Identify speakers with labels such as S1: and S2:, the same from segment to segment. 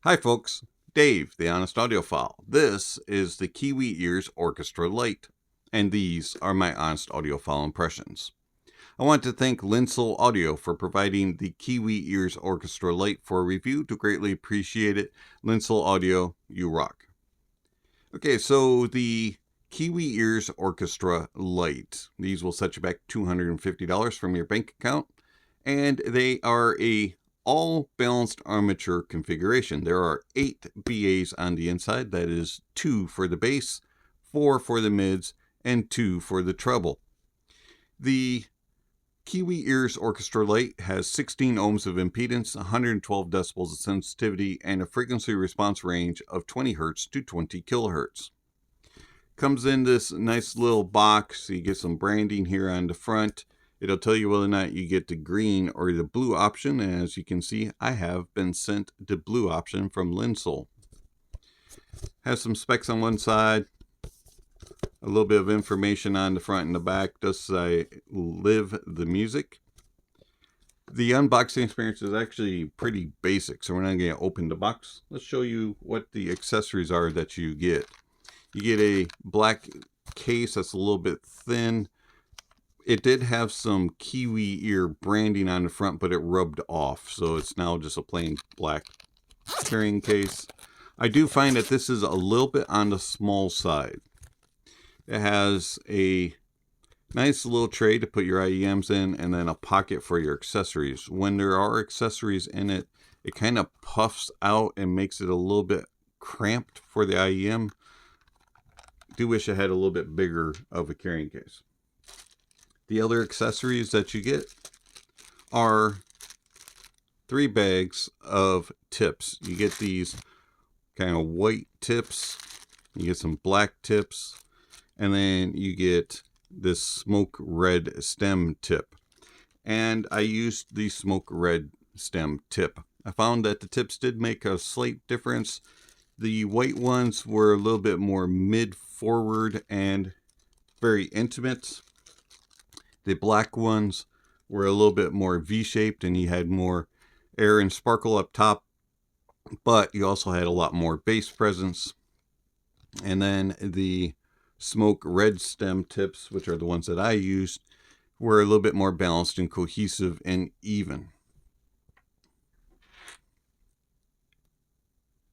S1: Hi folks, Dave, the Honest Audiophile. This is the Kiwi Ears Orchestra Lite, and these are my Honest Audiophile impressions. I want to thank Linsoul Audio for providing the Kiwi Ears Orchestra Lite for a review. Do greatly appreciate it. Linsoul Audio, you rock. Okay, so the Kiwi Ears Orchestra Lite. These will set you back $250 from your bank account, and they are a all balanced armature configuration. There are 8 BAs on the inside. That is 2 for the bass, 4 for the mids, and 2 for the treble. The Kiwi Ears Orchestra Lite has 16 ohms of impedance, 112 decibels of sensitivity, and a frequency response range of 20 Hz to 20 kHz. Comes in this nice little box. You get some branding here on the front. It'll tell you whether or not you get the green or the blue option. And as you can see, I have been sent the blue option from Linsoul. Has some specs on one side, a little bit of information on the front and the back. Does say live the music. The unboxing experience is actually pretty basic, so we're not going to open the box. Let's show you what the accessories are that you get. You get a black case that's a little bit thin. It did have some Kiwi Ear branding on the front, but it rubbed off, so it's now just a plain black carrying case. I do find that this is a little bit on the small side. It has a nice little tray to put your IEMs in, and then a pocket for your accessories. When there are accessories in it, it kind of puffs out and makes it a little bit cramped for the IEM. Do wish I had a little bit bigger of a carrying case. The other accessories that you get are 3 bags of tips. You get these kind of white tips, you get some black tips, and then you get this smoke red stem tip. And I used the smoke red stem tip. I found that the tips did make a slight difference. The white ones were a little bit more mid-forward and very intimate. The black ones were a little bit more V-shaped, and you had more air and sparkle up top, but you also had a lot more bass presence. And then the smoke red stem tips, which are the ones that I used, were a little bit more balanced and cohesive and even.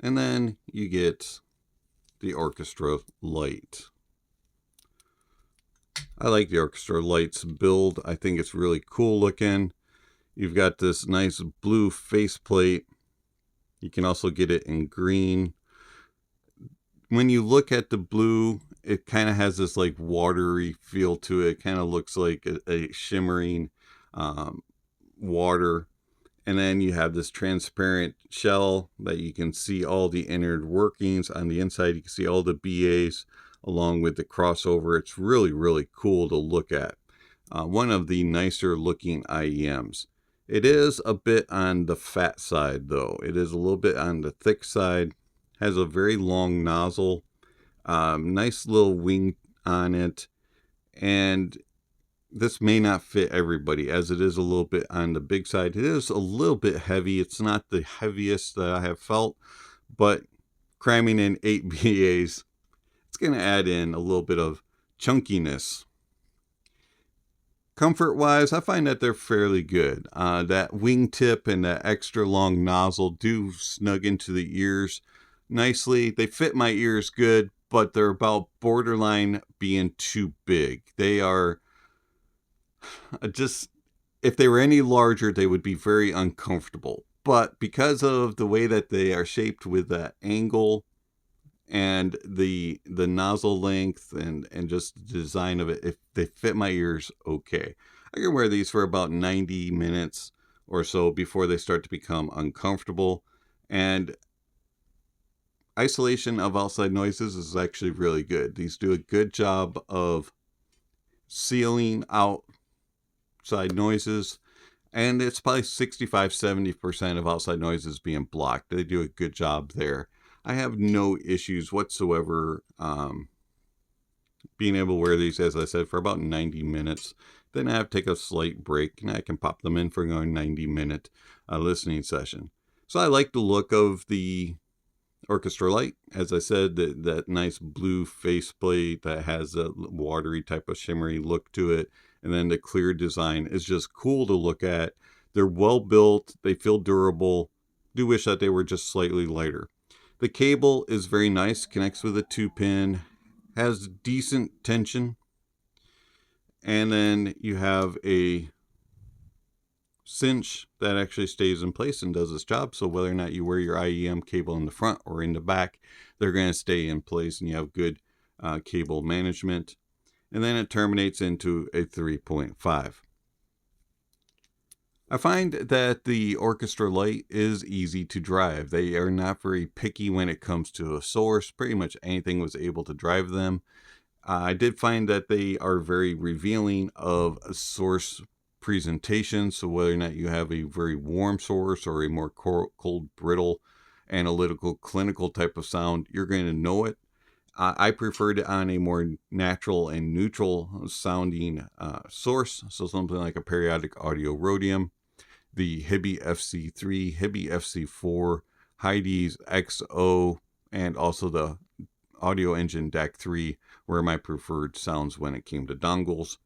S1: And then you get the Orchestra Lite. I like the Orchestra Lite's build. I think it's really cool looking. You've got this nice blue faceplate. You can also get it in green. When you look at the blue, it kind of has this like watery feel to it. It kind of looks like a shimmering water. And then you have this transparent shell that you can see all the inner workings. On the inside, you can see all the BAs along with the crossover. It's really, really cool to look at. One of the nicer looking IEMs. It is a bit on the fat side though. It is a little bit on the thick side. Has a very long nozzle. Nice little wing on it. And this may not fit everybody, as it is a little bit on the big side. It is a little bit heavy. It's not the heaviest that I have felt, but cramming in 8 BAs, it's going to add in a little bit of chunkiness. Comfort-wise, I find that they're fairly good. That wingtip and that extra long nozzle do snug into the ears nicely. They fit my ears good, but they're about borderline being too big. They are just, if they were any larger, they would be very uncomfortable. But because of the way that they are shaped with that angle and the nozzle length and just the design of it, if they fit my ears okay. I can wear these for about 90 minutes or so before they start to become uncomfortable. And isolation of outside noises is actually really good. These do a good job of sealing outside noises, and it's probably 65-70% of outside noises being blocked. They do a good job there. I have no issues whatsoever being able to wear these, as I said, for about 90 minutes. Then I have to take a slight break, and I can pop them in for a 90-minute listening session. So I like the look of the Orchestra Lite. As I said, that nice blue faceplate that has a watery type of shimmery look to it. And then the clear design is just cool to look at. They're well built. They feel durable. Do wish that they were just slightly lighter. The cable is very nice. Connects with a 2-pin. Has decent tension. And then you have a cinch that actually stays in place and does its job. So whether or not you wear your IEM cable in the front or in the back, they're going to stay in place and you have good cable management. And then it terminates into a 3.5. I find that the Orchestra Lite is easy to drive. They are not very picky when it comes to a source. Pretty much anything was able to drive them. I did find that they are very revealing of a source presentation. So whether or not you have a very warm source or a more cold, brittle, analytical, clinical type of sound, you're going to know it. I preferred it on a more natural and neutral sounding source. So something like a periodic audio rhodium, the Hibby FC3, Hibby FC4, Heidi's XO, and also the Audio Engine DAC 3 were my preferred sounds when it came to dongles.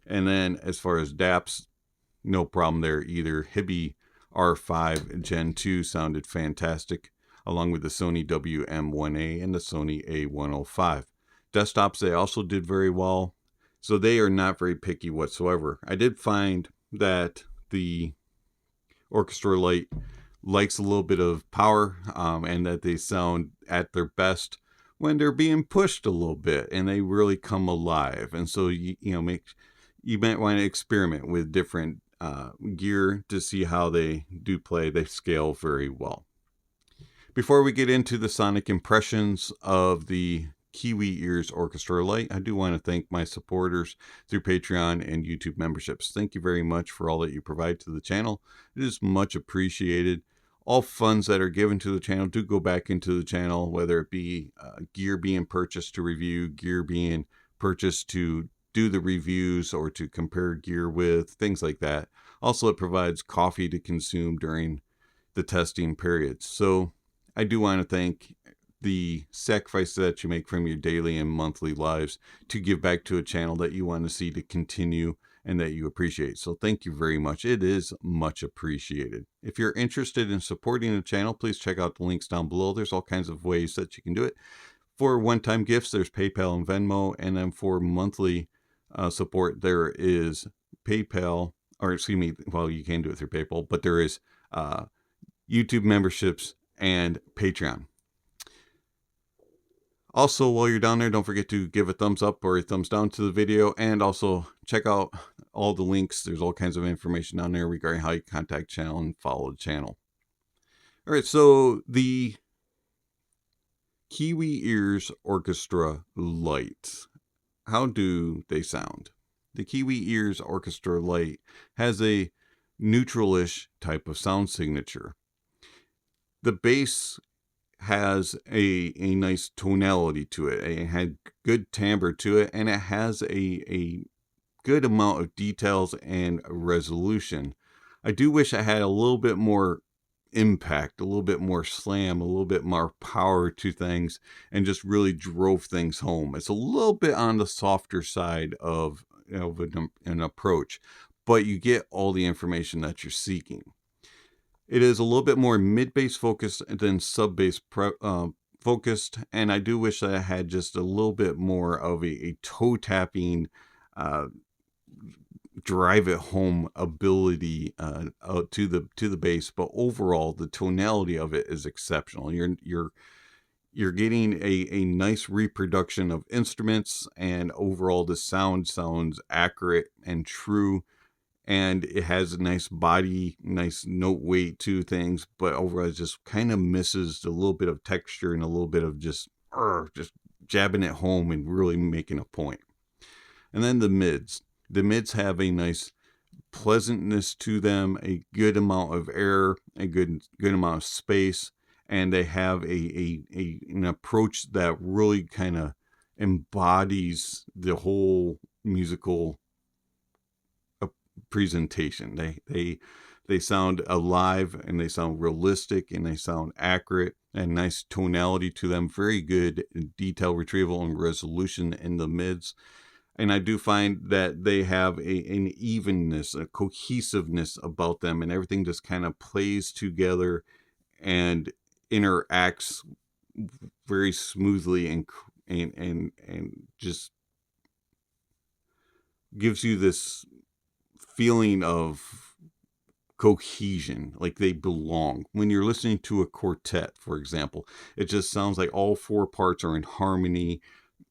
S1: And then as far as DAPs, no problem there either. Hibby R5 Gen 2 sounded fantastic, along with the Sony WM1A and the Sony A105. Desktops, they also did very well. So they are not very picky whatsoever. I did find that the Orchestra Lite likes a little bit of power, and that they sound at their best when they're being pushed a little bit and they really come alive. And so you might want to experiment with different gear to see how they do play. They scale very well. Before we get into the sonic impressions of the Kiwi Ears Orchestra Lite, I do want to thank my supporters through Patreon and YouTube memberships. Thank you very much for all that you provide to the channel. It is much appreciated. All funds that are given to the channel do go back into the channel, whether it be gear being purchased to review, gear being purchased to do the reviews or to compare gear with, things like that. Also, it provides coffee to consume during the testing periods. So I do want to thank the sacrifices that you make from your daily and monthly lives to give back to a channel that you want to see to continue and that you appreciate. So thank you very much. It is much appreciated. If you're interested in supporting the channel, please check out the links down below. There's all kinds of ways that you can do it. For one-time gifts, there's PayPal and Venmo. And then for monthly support, there is PayPal, or excuse me, well, you can do it through PayPal, but there is YouTube memberships and Patreon. Also, while you're down there, don't forget to give a thumbs up or a thumbs down to the video, and also check out all the links. There's all kinds of information down there regarding how you contact the channel and follow the channel. All right, so the Kiwi Ears Orchestra Lite. How do they sound? The Kiwi Ears Orchestra Lite has a neutral-ish type of sound signature. The bass has a nice tonality to it. It had good timbre to it, and it has a good amount of details and resolution. I do wish I had a little bit more impact, a little bit more slam, a little bit more power to things, and just really drove things home. It's a little bit on the softer side of an approach, but you get all the information that you're seeking. It is a little bit more mid-bass focused than sub-bass focused, and I do wish that I had just a little bit more of a toe-tapping, drive-it-home ability to the bass. But overall, the tonality of it is exceptional. You're getting a nice reproduction of instruments, and overall, the sound sounds accurate and true. And it has a nice body, nice note weight to things, but overall it just kind of misses a little bit of texture and a little bit of just jabbing it home and really making a point. And then the mids. The mids have a nice pleasantness to them, a good amount of air, a good amount of space, and they have an approach that really kind of embodies the whole musical presentation. They They sound alive, and they sound realistic, and they sound accurate, and nice tonality to them. Very good detail retrieval and resolution in the mids. And I do find that they have an evenness, a cohesiveness about them, and everything just kind of plays together and interacts very smoothly, and just gives you this feeling of cohesion, like they belong. When you're listening to a quartet, for example, it just sounds like all four parts are in harmony,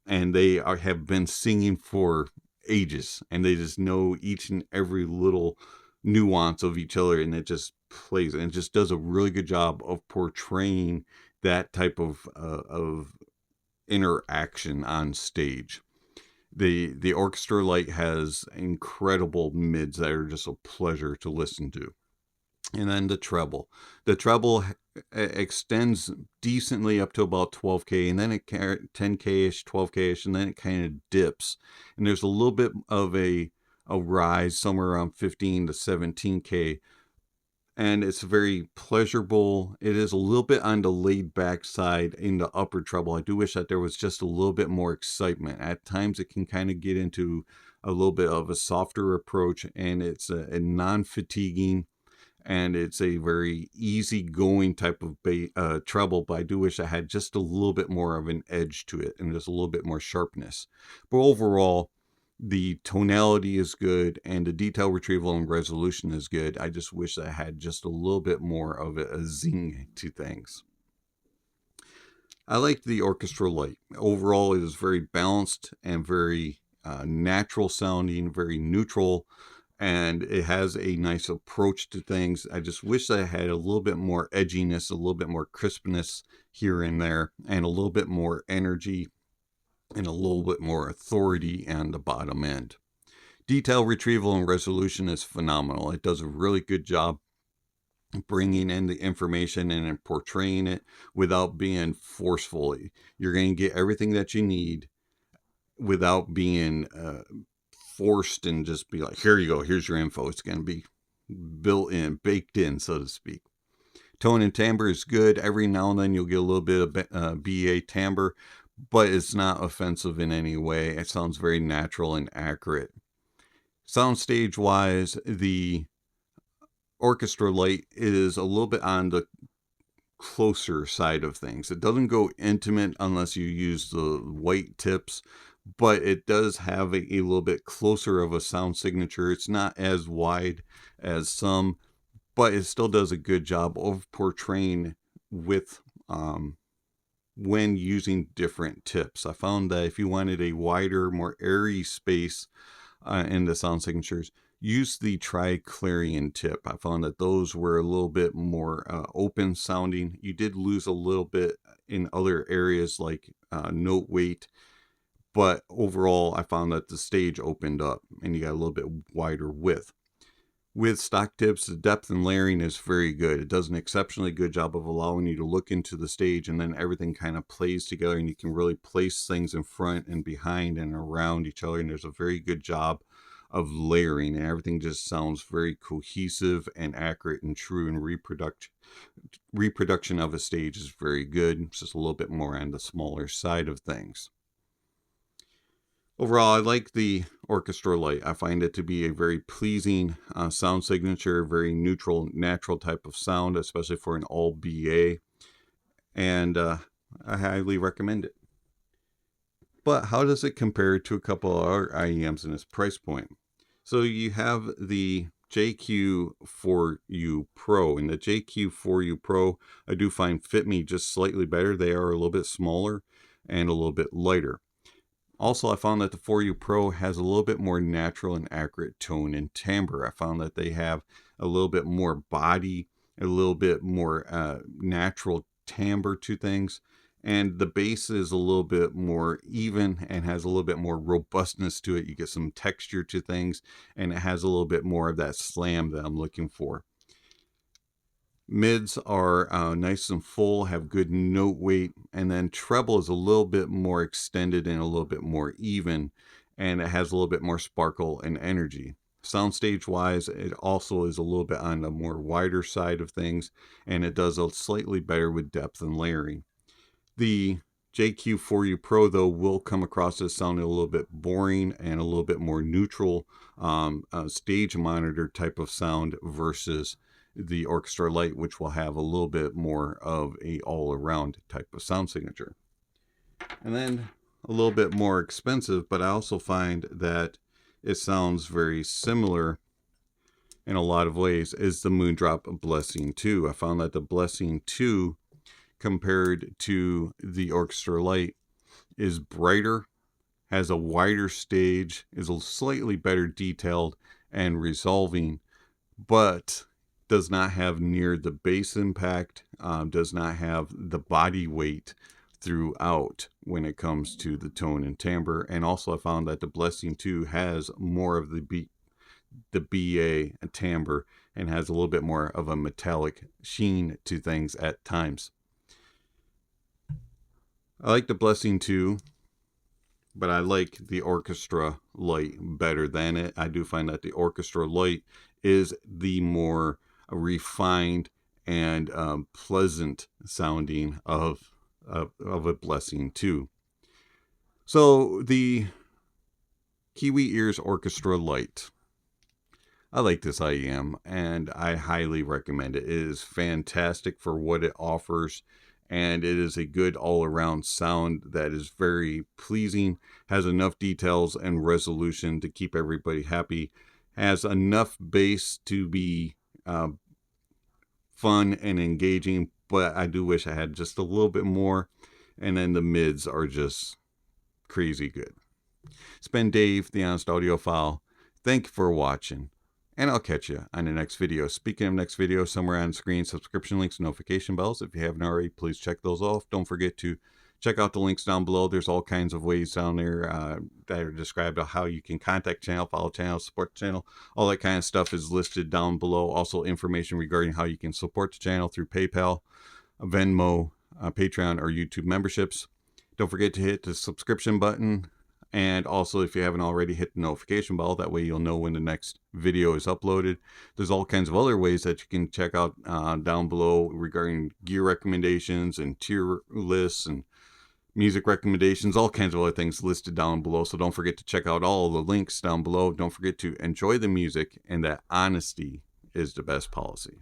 S1: and they have been singing for ages, and they just know each and every little nuance of each other, and it just plays, and it just does a really good job of portraying that type of interaction on stage. The Orchestra Lite has incredible mids that are just a pleasure to listen to. And then the treble. The treble extends decently up to about 12K, and then it 10K-ish, 12K-ish, and then it kind of dips. And there's a little bit of a rise somewhere around 15 to 17K. And it's very pleasurable. It is a little bit on the laid back side in the upper treble. I do wish that there was just a little bit more excitement. At times it can kind of get into a little bit of a softer approach, and it's a non-fatiguing, and it's a very easygoing type of treble, but I do wish I had just a little bit more of an edge to it and just a little bit more sharpness. But overall, the tonality is good, and the detail retrieval and resolution is good. I just wish I had just a little bit more of a zing to things. I like the Orchestra Lite. Overall, it is very balanced and very natural sounding, very neutral, and it has a nice approach to things. I just wish I had a little bit more edginess, a little bit more crispness here and there, and a little bit more energy and a little bit more authority on the bottom end. Detail retrieval and resolution is phenomenal. It does a really good job bringing in the information and portraying it without being forceful. You're going to get everything that you need without being forced and just be like, here you go, here's your info. It's going to be built in, baked in, so to speak. Tone and timbre is good. Every now and then you'll get a little bit of BA timbre, but it's not offensive in any way. It sounds very natural and accurate. Soundstage wise, the Orchestra Lite is a little bit on the closer side of things. It doesn't go intimate unless you use the white tips, but it does have a little bit closer of a sound signature. It's not as wide as some, but it still does a good job of portraying with when using different tips. I found that if you wanted a wider, more airy space in the sound signatures, use the Clarion tip. I found that those were a little bit more open sounding. You did lose a little bit in other areas like note weight, but overall I found that the stage opened up and you got a little bit wider width. With stock tips, the depth and layering is very good. It does an exceptionally good job of allowing you to look into the stage, and then everything kind of plays together, and you can really place things in front and behind and around each other, and there's a very good job of layering, and everything just sounds very cohesive and accurate and true, and reproduction of a stage is very good. It's just a little bit more on the smaller side of things. Overall, I like the Orchestra Lite. I find it to be a very pleasing sound signature, very neutral, natural type of sound, especially for an all BA, and I highly recommend it. But how does it compare to a couple of other IEMs in its price point? So you have the JQ4U Pro, and the JQ4U Pro I do find fit me just slightly better. They are a little bit smaller and a little bit lighter. Also, I found that the 4U Pro has a little bit more natural and accurate tone and timbre. I found that they have a little bit more body, a little bit more natural timbre to things, and the bass is a little bit more even and has a little bit more robustness to it. You get some texture to things, and it has a little bit more of that slam that I'm looking for. Mids are nice and full, have good note weight, and then treble is a little bit more extended and a little bit more even, and it has a little bit more sparkle and energy. Soundstage wise, it also is a little bit on the more wider side of things, and it does a slightly better with depth and layering. The JQ4U Pro, though, will come across as sounding a little bit boring and a little bit more neutral stage monitor type of sound versus the Orchestra Lite, which will have a little bit more of a all-around type of sound signature. And then a little bit more expensive, but I also find that it sounds very similar in a lot of ways, is the Moondrop Blessing 2. I found that the Blessing 2 compared to the Orchestra Lite is brighter, has a wider stage, is a slightly better detailed and resolving, but does not have near the bass impact, does not have the body weight throughout when it comes to the tone and timbre. And also I found that the Blessing 2 has more of the BA timbre and has a little bit more of a metallic sheen to things at times. I like the Blessing 2, but I like the Orchestra Lite better than it. I do find that the Orchestra Lite is the more refined and pleasant sounding of a Blessing 2. So the Kiwi Ears Orchestra Lite, I like this IEM and I highly recommend it. It is fantastic for what it offers, and it is a good all-around sound that is very pleasing, has enough details and resolution to keep everybody happy, has enough bass to be fun and engaging, but I do wish I had just a little bit more, and then the mids are just crazy good. It's been Dave, the Honest Audiophile. Thank you for watching, and I'll catch you on the next video. Speaking of next video, somewhere on screen, subscription links, notification bells. If you haven't already, please check those off. Don't forget to check out the links down below. There's all kinds of ways down there that are described of how you can contact channel, follow channel, support the channel. All that kind of stuff is listed down below. Also information regarding how you can support the channel through PayPal, Venmo, Patreon, or YouTube memberships. Don't forget to hit the subscription button. And also, if you haven't already, hit the notification bell. That way you'll know when the next video is uploaded. There's all kinds of other ways that you can check out down below regarding gear recommendations and tier lists and music recommendations, all kinds of other things listed down below. So don't forget to check out all the links down below. Don't forget to enjoy the music, and that honesty is the best policy.